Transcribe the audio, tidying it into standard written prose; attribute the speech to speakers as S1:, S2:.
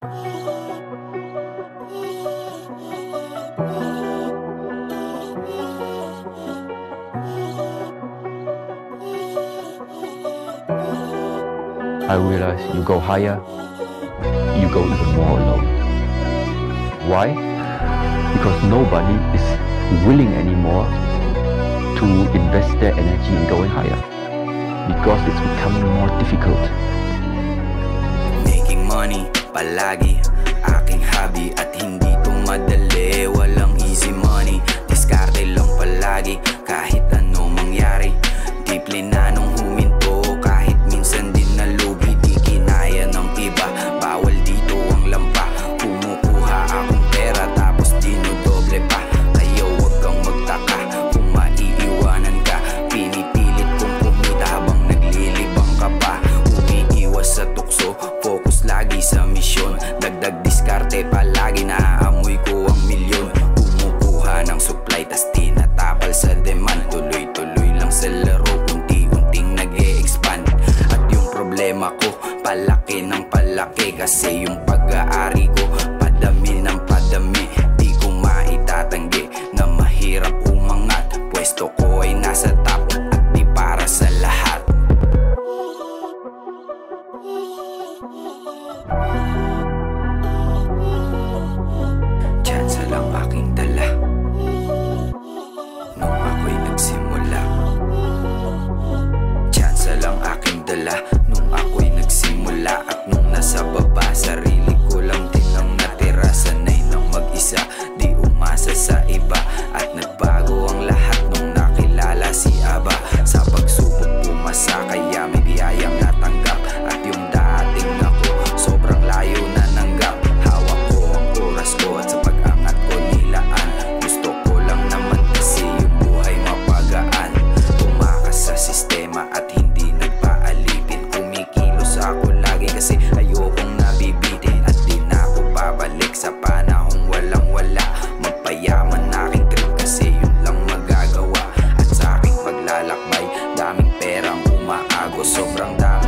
S1: I realize you go higher, you go even more alone. Why? Because nobody is willing anymore to invest their energy in going higher. Because it's becoming more difficult.
S2: Making money palagi aking hobby at hindi to madali. Walang easy money, diskarte lang palagi kahit ano mangyari. Di plinanong huminto kahit minsan din nalugi. Di kinaya ng iba, bawal dito ang lampa. Kumukuha akong pera tapos dinodoble pa. Kaya wag kang magtaka kung maiiwanan ka. Pinipilit kong kumita habang naglilibang ka pa. Umiiwas sa tukso, focus lagi sa misyon. Dagdag diskarte palagi, naaamoy ko ang milyon. Kumukuha ng supply tas tinatapal sa demand. Tuloy-tuloy lang sa laro, unti-unting nag-e-expand. At yung problema ko, palaki ng palaki. Kasi yung pag-aari ko, padami ng padami. Di ko maitatanggi na mahirap umangat. Pwesto ko ay nasa top at di para sa lahat. Tsansa lang aking dala nung ako'y nagsimula. Tsansa lang aking dala nung ako'y nagsimula. At nung nasa baba, sarili ko lang din ang natira. Sanay nang mag-isa, di umasa sa iba. At nagbago ang lahat nung nakilala si Aba. Sa pagsubok pumasa, kaya may biyayang natanggap. At yung dating ako, sobrang layo na nanggap. Hawak ko ang oras ko at sa pag-angat ko nilaan. Gusto ko lang naman kasi yung buhay mapagaan. Tumakas sa sistema at hindi nagpaalipin. Kumikilos ako lagi kasi ayokong nabibitin. At di na ako babalik sa panahong walang wala. Magpayaman aking trip kasi yun lang magagawa. At sa aking paglalakbay, daming perang umaagos, sobrang dami